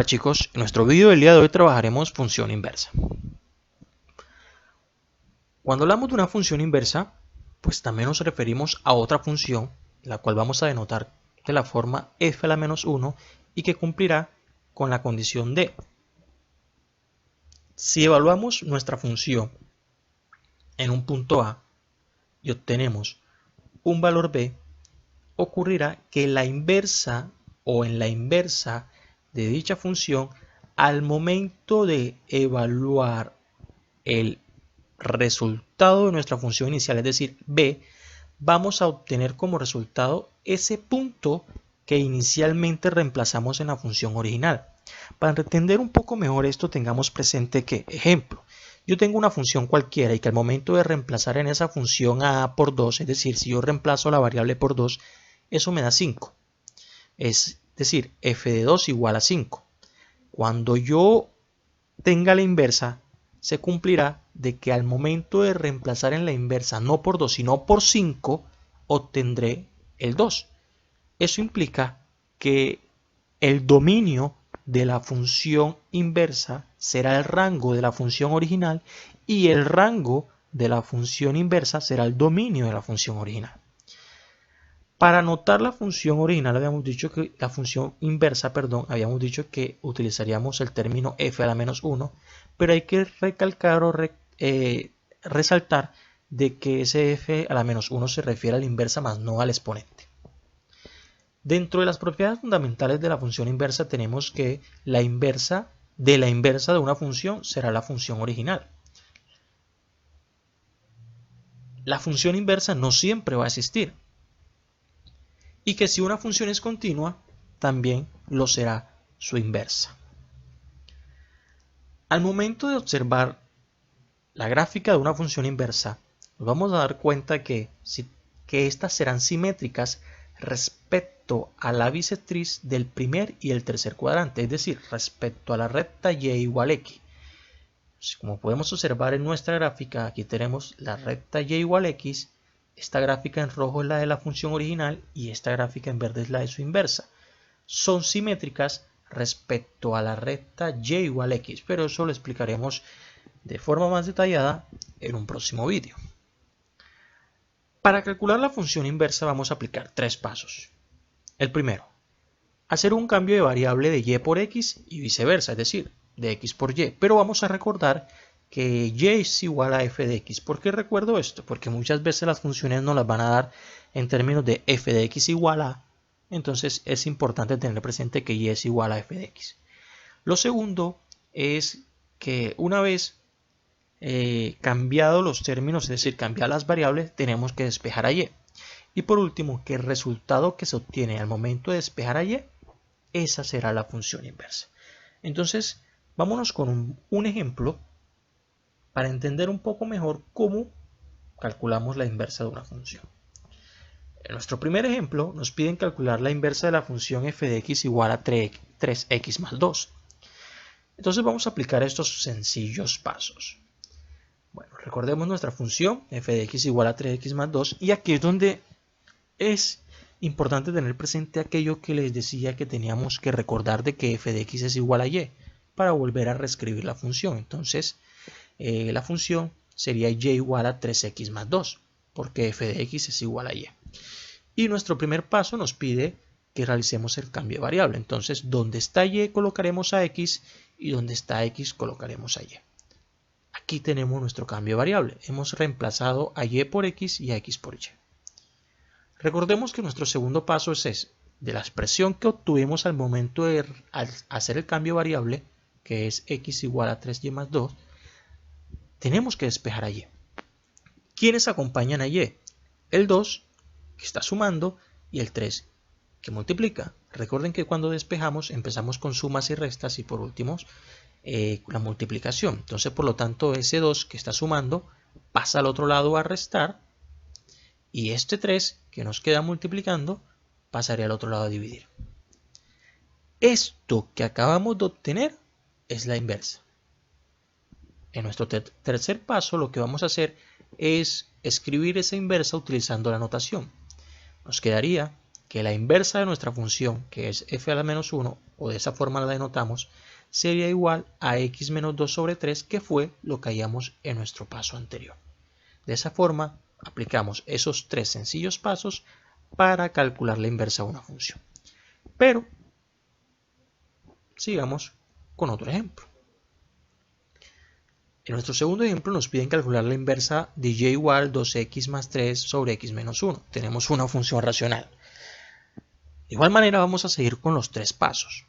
Hola chicos, en nuestro vídeo del día de hoy trabajaremos función inversa. Cuando hablamos de una función inversa, pues también nos referimos a otra función, la cual vamos a denotar de la forma f a la menos 1 y que cumplirá con la condición de. Si evaluamos nuestra función en un punto A y obtenemos un valor B, ocurrirá que la inversa o en la inversa de dicha función, al momento de evaluar el resultado de nuestra función inicial, es decir, B, vamos a obtener como resultado ese punto que inicialmente reemplazamos en la función original. Para entender un poco mejor esto, tengamos presente que, ejemplo, yo tengo una función cualquiera y que al momento de reemplazar en esa función a A por 2, es decir, si yo reemplazo la variable por 2, eso me da 5. Es decir, f de 2 igual a 5. Cuando yo tenga la inversa, se cumplirá de que al momento de reemplazar en la inversa no por 2 sino por 5, obtendré el 2. Eso implica que el dominio de la función inversa será el rango de la función original y el rango de la función inversa será el dominio de la función original. Para anotar la función original habíamos dicho que la función inversa, habíamos dicho que utilizaríamos el término f a la menos 1, pero hay que recalcar o resaltar de que ese f a la menos 1 se refiere a la inversa más no al exponente. Dentro de las propiedades fundamentales de la función inversa tenemos que la inversa de una función será la función original. La función inversa no siempre va a existir. Y que si una función es continua, también lo será su inversa. Al momento de observar la gráfica de una función inversa, nos vamos a dar cuenta que estas serán simétricas respecto a la bisectriz del primer y el tercer cuadrante, es decir, respecto a la recta y igual a x. Como podemos observar en nuestra gráfica, aquí tenemos la recta y igual a x. Esta gráfica en rojo es la de la función original y esta gráfica en verde es la de su inversa. Son simétricas respecto a la recta y igual a x, pero eso lo explicaremos de forma más detallada en un próximo vídeo. Para calcular la función inversa vamos a aplicar tres pasos. El primero, hacer un cambio de variable de y por x y viceversa, es decir, de x por y, pero vamos a recordar que y es igual a f de x. ¿Por qué recuerdo esto? Porque muchas veces las funciones nos las van a dar en términos de f de x igual a, entonces es importante tener presente que y es igual a f de x. Lo segundo es que una vez cambiado los términos, es decir, cambiar las variables, tenemos que despejar a y. Y por último, que el resultado que se obtiene al momento de despejar a y, esa será la función inversa. Entonces, vámonos con un ejemplo para entender un poco mejor cómo calculamos la inversa de una función. En nuestro primer ejemplo nos piden calcular la inversa de la función f de x igual a 3x más 2. Entonces vamos a aplicar estos sencillos pasos. Bueno, recordemos nuestra función f de x igual a 3x más 2 y aquí es donde es importante tener presente aquello que les decía que teníamos que recordar de que f de x es igual a y para volver a reescribir la función. Entonces la función sería y igual a 3x más 2, porque f de x es igual a y. Y nuestro primer paso nos pide que realicemos el cambio de variable. Entonces, donde está y colocaremos a x y donde está x colocaremos a y. Aquí tenemos nuestro cambio de variable. Hemos reemplazado a y por x y a x por y. Recordemos que nuestro segundo paso es ese. De la expresión que obtuvimos al momento de hacer el cambio de variable, que es x igual a 3y más 2, tenemos que despejar a y. ¿Quiénes acompañan a y? El 2, que está sumando, y el 3, que multiplica. Recuerden que cuando despejamos empezamos con sumas y restas y por último la multiplicación. Entonces, por lo tanto, ese 2 que está sumando pasa al otro lado a restar y este 3 que nos queda multiplicando pasaría al otro lado a dividir. Esto que acabamos de obtener es la inversa. En nuestro tercer paso lo que vamos a hacer es escribir esa inversa utilizando la notación. Nos quedaría que la inversa de nuestra función, que es f a la menos 1, o de esa forma la denotamos, sería igual a x menos 2 sobre 3, que fue lo que hallamos en nuestro paso anterior. De esa forma, aplicamos esos 3 sencillos pasos para calcular la inversa de una función. Pero, sigamos con otro ejemplo. En nuestro segundo ejemplo nos piden calcular la inversa de y igual 2x más 3 sobre x menos 1. Tenemos una función racional. De igual manera vamos a seguir con los 3 pasos.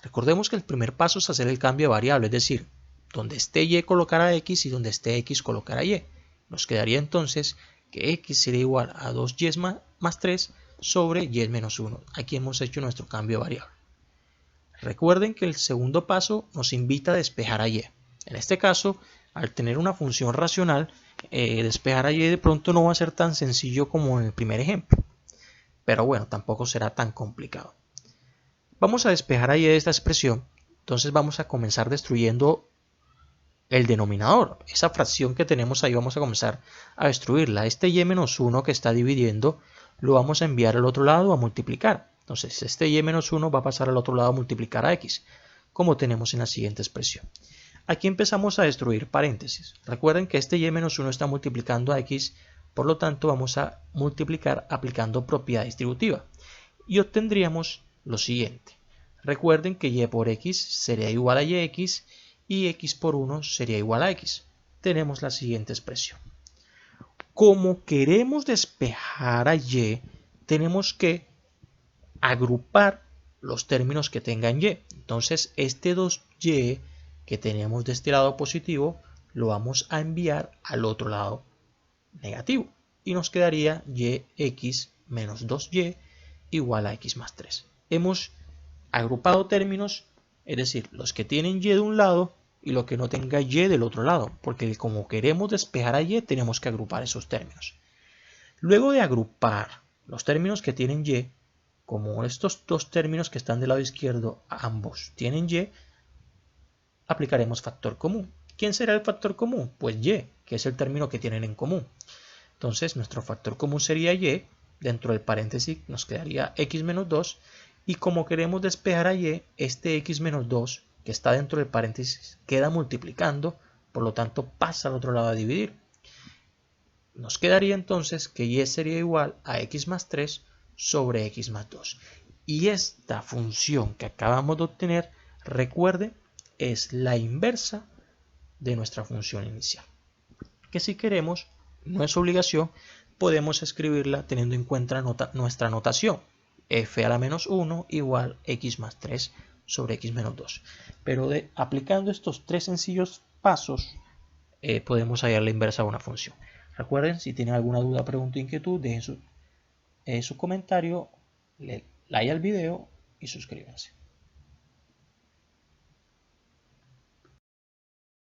Recordemos que el primer paso es hacer el cambio de variable, es decir, donde esté y colocar a x y donde esté x colocar a y. Nos quedaría entonces que x sería igual a 2y más 3 sobre y menos 1. Aquí hemos hecho nuestro cambio de variable. Recuerden que el segundo paso nos invita a despejar a y. En este caso, al tener una función racional, despejar a y de pronto no va a ser tan sencillo como en el primer ejemplo. Pero bueno, tampoco será tan complicado. Vamos a despejar a y de esta expresión. Entonces vamos a comenzar destruyendo el denominador. Esa fracción que tenemos ahí vamos a comenzar a destruirla. Este y menos 1 que está dividiendo lo vamos a enviar al otro lado a multiplicar. Entonces este y menos 1 va a pasar al otro lado a multiplicar a x, como tenemos en la siguiente expresión. Aquí empezamos a destruir paréntesis. Recuerden que este y menos 1 está multiplicando a x, por lo tanto vamos a multiplicar aplicando propiedad distributiva. Y obtendríamos lo siguiente. Recuerden que y por x sería igual a yx y x por 1 sería igual a x. Tenemos la siguiente expresión. Como queremos despejar a y, tenemos que agrupar los términos que tengan y. Entonces este 2y que tenemos de este lado positivo lo vamos a enviar al otro lado negativo y nos quedaría yx menos 2y igual a x más 3. Hemos agrupado términos, es decir, los que tienen y de un lado y lo que no tenga y del otro lado, porque como queremos despejar a y tenemos que agrupar esos términos. Luego de agrupar los términos que tienen y, como estos dos términos que están del lado izquierdo ambos tienen y, aplicaremos factor común. ¿Quién será el factor común? Pues y, que es el término que tienen en común. Entonces nuestro factor común sería y, dentro del paréntesis nos quedaría x menos 2, y como queremos despejar a y, este x menos 2 que está dentro del paréntesis queda multiplicando, por lo tanto pasa al otro lado a dividir. Nos quedaría entonces que y sería igual a x más 3 sobre x más 2. Y esta función que acabamos de obtener, recuerde, es la inversa de nuestra función inicial. Que si queremos, no es obligación, podemos escribirla teniendo en cuenta nuestra notación. F a la menos 1 igual x más 3 sobre x menos 2. Pero aplicando estos 3 sencillos pasos, podemos hallar la inversa de una función. Recuerden, si tienen alguna duda, pregunta o inquietud, dejen su comentario, like al video y suscríbanse.